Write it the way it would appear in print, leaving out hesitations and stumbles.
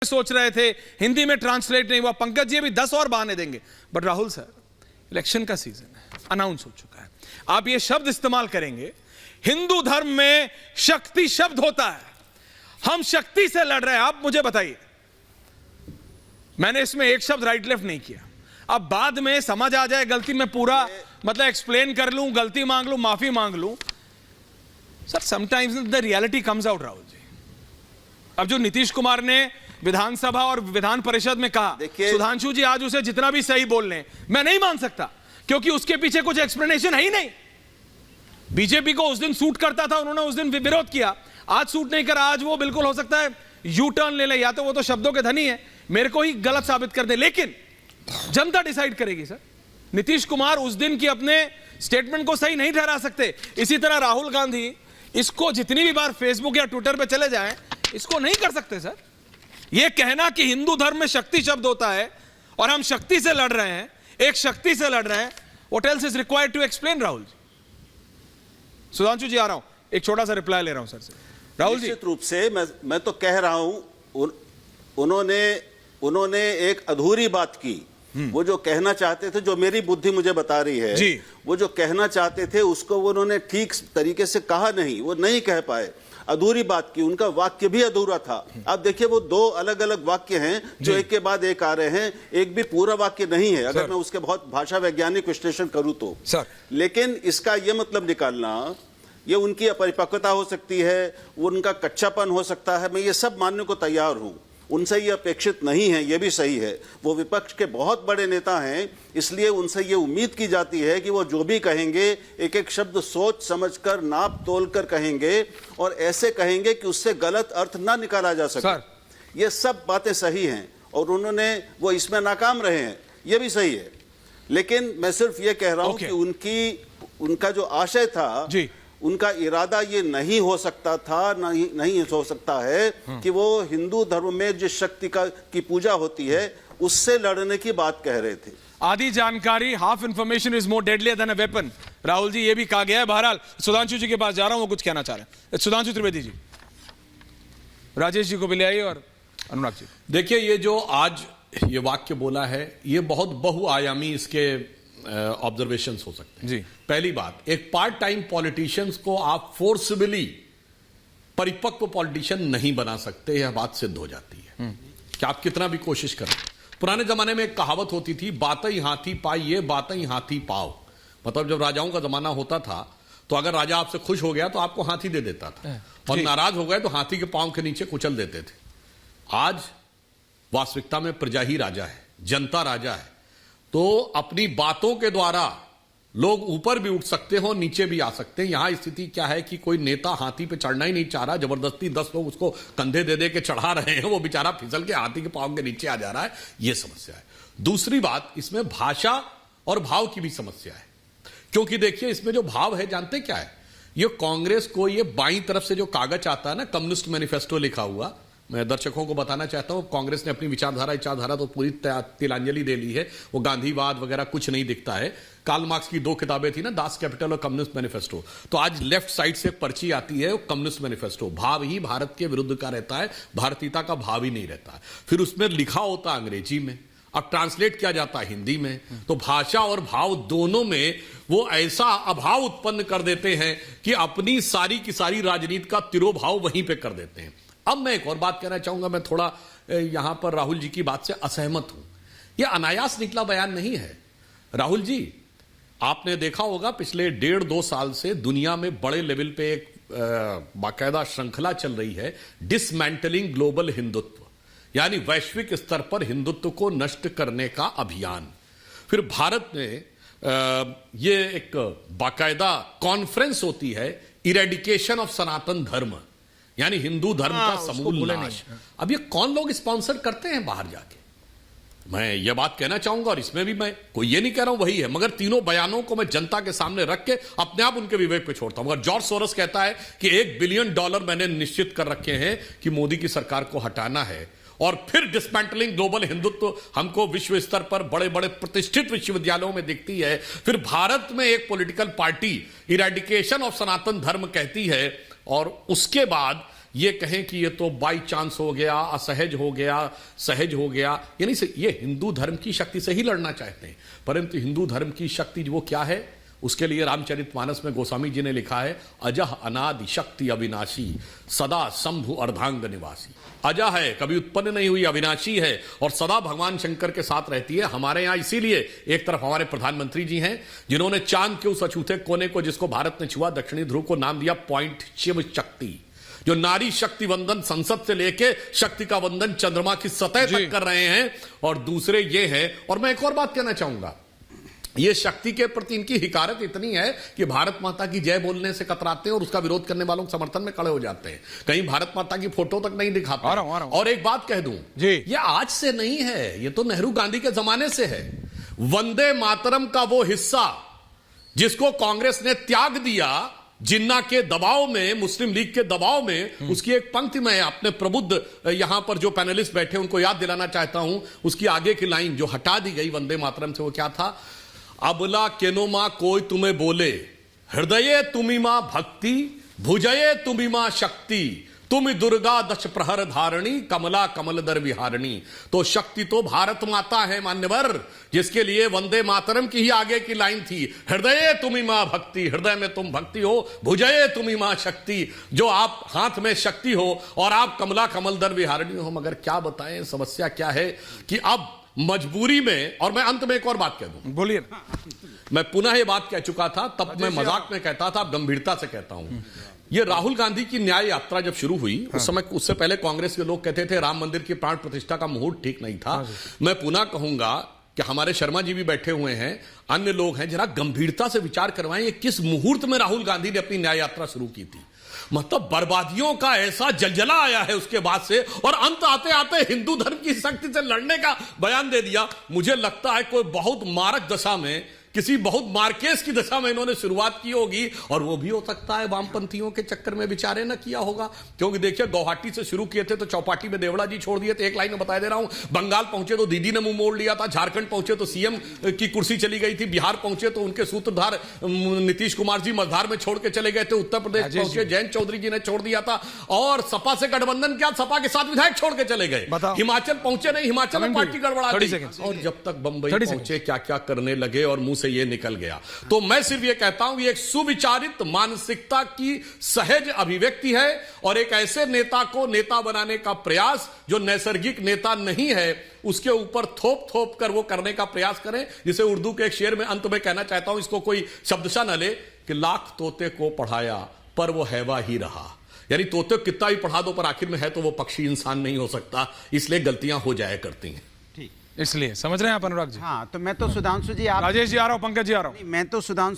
सोच रहे थे, हिंदी में ट्रांसलेट नहीं हुआ। पंकज जी अभी 10 और बहाने देंगे, बट राहुल सर इलेक्शन का सीजन है, अनाउंस हो चुका है, आप ये शब्द इस्तेमाल करेंगे, हिंदू धर्म में शक्ति शब्द होता है, हम शक्ति से लड़ रहे हैं। आप मुझे बताइए, मैंने इसमें एक शब्द राइट लेफ्ट नहीं किया, अब बाद में समझ आ जाए गलती में पूरा मतलब एक्सप्लेन कर लूं, गलती मांग लूं, माफी मांग लूं। Sir sometimes the reality comes out Rahul ji. अब जो नीतीश कुमार ने विधानसभा और विधान परिषद में कहा, सुधांशु जी आज उसे जितना भी सही बोल लें, मैं नहीं मान सकता, क्योंकि उसके पीछे कुछ एक्सप्लेनेशन है ही नहीं। बीजेपी को उस दिन सूट करता था, उन्होंने उस दिन विरोध किया, आज सूट नहीं करा, आज वो बिल्कुल हो सकता है यू टर्न ले ले, या तो वो तो शब्दों के धनी है, मेरे को ही गलत साबित कर दे, लेकिन जनता डिसाइड करेगी। सर नीतीश कुमार उस दिन की अपने स्टेटमेंट को सही नहीं ठहरा सकते। इसी तरह राहुल गांधी, इसको जितनी भी बार फेसबुक या ट्विटर पे चले जाएं, इसको नहीं कर सकते। सर ये कहना कि हिंदू धर्म में शक्ति शब्द होता है और हम शक्ति से लड़ रहे हैं, एक शक्ति से लड़ रहे हैं, what else is required to explain. Rahul ji, Sudhanshu ji आ रहा हूं, एक छोटा सा रिप्लाई ले रहा हूं सर से। राहुल जी, निश्चित रूप से मैं तो कह रहा हूं, उन्होंने एक अधूरी बात की। वो जो कहना चाहते थे, जो मेरी बुद्धि मुझे बता रही है जी, वो जो कहना चाहते थे उसको उन्होंने ठीक तरीके से कहा नहीं, वो नहीं कह पाए, अधूरी बात की, उनका वाक्य भी अधूरा था। आप देखिए वो दो अलग अलग वाक्य हैं जो एक के बाद एक आ रहे हैं, एक भी पूरा वाक्य नहीं है अगर मैं उसके बहुत भाषा वैज्ञानिक विश्लेषण करूं तो। लेकिन इसका यह मतलब निकालना, ये उनकी अपरिपक्वता हो सकती है, वो उनका कच्चापन हो सकता है, मैं ये सब मानने को तैयार हूं, उनसे ये अपेक्षित नहीं है, ये भी सही है। वो विपक्ष के बहुत बड़े नेता हैं, इसलिए उनसे ये उम्मीद की जाती है कि वो जो भी कहेंगे एक एक शब्द सोच समझकर नाप तोल कर कहेंगे और ऐसे कहेंगे कि उससे गलत अर्थ ना निकाला जा सके। ये सब बातें सही हैं और वो इसमें नाकाम रहे हैं, ये भी सही है। लेकिन मैं सिर्फ ये कह रहा हूं कि उनका जो आशय था जी, उनका इरादा ये नहीं हो सकता था, नहीं हो सकता है कि वो हिंदू धर्म में जिस शक्ति की पूजा होती है उससे लड़ने की बात कह रहे थे। आधी जानकारी, half information is more deadlier than a weapon, Rahul ji ये भी कहा गया है। बहरहाल सुधांशु जी के पास जा रहा हूं, वो कुछ कहना चाह रहे हैं। सुधांशु त्रिवेदी जी, राजेश जी को भी ले आइए और अनुराग जी। देखिए ये जो आज ये वाक्य बोला है, ये बहुत बहुआयामी इसके ऑब्जर्वेशंस हो सकते हैं जी। पहली बात, एक पार्ट टाइम पॉलिटिशियंस को आप फोर्सबली परिपक्व पॉलिटिशियन नहीं बना सकते, यह बात सिद्ध हो जाती है कि आप कितना भी कोशिश करें। पुराने जमाने में एक कहावत होती थी, बातई हाथी पाइए बातई हाथी पाओ। मतलब जब राजाओं का जमाना होता था तो अगर राजा आपसे खुश हो गया तो आपको हाथी दे देता था, और नाराज हो गए तो हाथी के पांव के नीचे कुचल देते थे। आज वास्तविकता में प्रजा ही राजा है, जनता राजा है, तो अपनी बातों के द्वारा लोग ऊपर भी उठ सकते हो, नीचे भी आ सकते हैं। यहां स्थिति क्या है कि कोई नेता हाथी पे चढ़ना ही नहीं चाह रहा, जबरदस्ती 10 लोग उसको कंधे दे दे के चढ़ा रहे हैं, वो बेचारा फिसल के हाथी के पांव के नीचे आ जा रहा है, ये समस्या है। दूसरी बात, इसमें भाषा और भाव की भी समस्या है, क्योंकि देखिए इसमें जो भाव है जानते क्या है, ये कांग्रेस को ये बाईं तरफ से जो कागज आता है ना, कम्युनिस्ट मैनिफेस्टो लिखा हुआ, मैं दर्शकों को बताना चाहता हूं कांग्रेस ने अपनी विचारधारा तो पूरी तिलांजलि दे ली है, वो गांधीवाद वगैरह कुछ नहीं दिखता है। कार्ल मार्क्स की 2 किताबें थी ना, दास कैपिटल और कम्युनिस्ट मैनिफेस्टो, तो आज लेफ्ट साइड से पर्ची आती है कम्युनिस्ट मैनिफेस्टो। भाव ही भारत के विरुद्ध का रहता है, भारतीयता का भाव ही नहीं रहता है। फिर उसमें लिखा होता अंग्रेजी में, अब ट्रांसलेट किया जाता है हिंदी में, तो भाषा और भाव दोनों में वो ऐसा अभाव उत्पन्न कर देते हैं कि अपनी सारी की सारी राजनीति का तिरोभाव वहीं पे कर देते हैं। अब मैं एक और बात कहना चाहूंगा, मैं थोड़ा यहां पर राहुल जी की बात से असहमत हूं। यह अनायास निकला बयान नहीं है। राहुल जी, आपने देखा होगा पिछले 1.5-2 साल से दुनिया में बड़े लेवल पे एक बाकायदा श्रृंखला चल रही है, डिसमेंटलिंग ग्लोबल हिंदुत्व, यानी वैश्विक स्तर पर हिंदुत्व को नष्ट करने का अभियान। फिर भारत में ये एक बाकायदा कॉन्फ्रेंस होती है, इरेडिकेशन ऑफ सनातन धर्म, यानी हिंदू धर्म का समूल नाश। अब ये कौन लोग स्पॉन्सर करते हैं बाहर जाके, मैं ये बात कहना चाहूंगा, और इसमें भी मैं कोई ये नहीं कह रहा हूं वही है, मगर तीनों बयानों को मैं जनता के सामने रख के अपने आप उनके विवेक पे छोड़ता हूं। अगर जॉर्ज सोरोस कहता है कि $1 बिलियन मैंने निश्चित कर रखे हैं कि मोदी की सरकार को हटाना है, और फिर डिसमेंटलिंग ग्लोबल हिंदुत्व हमको विश्व स्तर पर बड़े बड़े प्रतिष्ठित विश्वविद्यालयों में दिखती है, फिर भारत में एक पॉलिटिकल पार्टी इरेडिकेशन ऑफ सनातन धर्म कहती है, और उसके बाद ये कहें कि ये तो बाई चांस हो गया, असहज हो गया, सहज हो गया, ये नहीं से, ये हिंदू धर्म की शक्ति से ही लड़ना चाहते हैं। परंतु हिंदू धर्म की शक्ति वो क्या है, उसके लिए रामचरितमानस में गोस्वामी जी ने लिखा है, अजह अनादि शक्ति अविनाशी सदा शंभु अर्धांग निवासी। अजह है, कभी उत्पन्न नहीं हुई, अविनाशी है और सदा भगवान शंकर के साथ रहती है। हमारे यहां इसीलिए एक तरफ हमारे प्रधानमंत्री जी हैं जिन्होंने चांद के उस अछूते कोने को जिसको भारत ने छुआ, दक्षिणी ध्रुव, को नाम दिया पॉइंट शिव शक्ति, जो नारी शक्ति वंदन संसद से लेके शक्ति का वंदन चंद्रमा की सतह तक कर रहे हैं। और दूसरे ये है, और मैं एक और बात कहना चाहूंगा, ये शक्ति के प्रति इनकी हिकारत इतनी है कि भारत माता की जय बोलने से कतराते हैं और उसका विरोध करने वालों के समर्थन में खड़े हो जाते हैं। कहीं भारत माता की फोटो तक नहीं दिखाते। आ रहा हूं। और एक बात कह दूं जी, ये आज से नहीं है, ये तो नेहरू गांधी के जमाने से है। वंदे मातरम का वो हिस्सा जिसको कांग्रेस ने त्याग दिया जिन्ना के दबाव में, मुस्लिम लीग के दबाव में, उसकी एक पंक्ति मैं अपने प्रबुद्ध यहां पर जो पैनलिस्ट बैठे उनको याद दिलाना चाहता हूं। उसकी आगे की लाइन जो हटा दी गई वंदे मातरम से, वो क्या था, अबला केनो कोई तुम्हें बोले, हृदये तुमी मां भक्ति, भुजये तुमी मां शक्ति, तुम दुर्गा दश प्रहर धारणी, कमला कमल दर विहारणी। तो शक्ति तो भारत माता है मान्यवर, जिसके लिए वंदे मातरम की ही आगे की लाइन थी, हृदये तुमी मां भक्ति, हृदय में तुम भक्ति हो, भुजये तुमी मां शक्ति, जो आप हाथ में शक्ति हो और आप कमला कमल दर विहारणी हो। मगर क्या बताएं, समस्या क्या है कि अब मजबूरी में, और मैं अंत में एक और बात कह दूं, बोलिए। मैं पुनः ये बात कह चुका था, तब मैं मजाक में कहता था, अब गंभीरता से कहता हूं। ये राहुल गांधी की न्याय यात्रा जब शुरू हुई, उस समय, उससे पहले कांग्रेस के लोग कहते थे राम मंदिर की प्राण प्रतिष्ठा का मुहूर्त ठीक नहीं था। मैं पुनः कहूंगा कि हमारे शर्मा जी भी बैठे हुए हैं, अन्य लोग हैं, जरा गंभीरता से विचार करवाएं, ये किस मुहूर्त में राहुल गांधी ने अपनी न्याय यात्रा शुरू की थी। मतलब बर्बादियों का ऐसा जलजला आया है उसके बाद से, और अंत आते आते हिंदू धर्म की शक्ति से लड़ने का बयान दे दिया। मुझे लगता है कोई बहुत मारक दशा में, किसी बहुत मार्केस की दशा में इन्होंने शुरुआत की होगी, और वो भी हो सकता है वामपंथियों के चक्कर में बेचारे न किया होगा। क्योंकि देखिए, गुवाहाटी से शुरू किए थे तो चौपाटी में देवड़ा जी छोड़ दिए थे, एक लाइन में बता दे रहा हूं। बंगाल पहुंचे तो दीदी ने मुंह मोड़ लिया था, झारखंड पहुंचे तो सीएम की कुर्सी चली गई थी, बिहार पहुंचे तो उनके सूत्रधार नीतीश कुमार जी मझधार में छोड़ के चले गए थे, उत्तर प्रदेश पहुंचे जयंत चौधरी जी ने छोड़ दिया था, और सपा से गठबंधन किया, सपा के 7 विधायक छोड़ के चले गए। हिमाचल पहुंचे नहीं, हिमाचल में पार्टी गड़बड़ा गई, और जब तक बंबई पहुंचे क्या क्या करने लगे और मुंह से ये निकल गया। तो मैं सिर्फ ये कहता हूं, ये एक सुविचारित मानसिकता की सहज अभिव्यक्ति है, और एक ऐसे नेता को नेता बनाने का प्रयास जो नैसर्गिक नेता नहीं है उसके ऊपर थोप थोप कर वो करने का प्रयास करें। जिसे उर्दू के एक शेर में अंत में कहना चाहता हूं, इसको कोई शब्दशा न ले, कि लाख तोते को पढ़ाया पर वो हैवा ही रहा। यानी तोते को कितना भी पढ़ा दो पर आखिर में है तो वो पक्षी इंसान नहीं हो सकता, इसलिए गलतियां हो जाया करती हैं। इसलिए समझ रहे हैं आप अनुराग जी? हाँ, तो मैं तो सुधांशु जी, आप राजेश जी आ रहा हूं, पंकज जी आ रहा हूं। मैं तो सुधांशु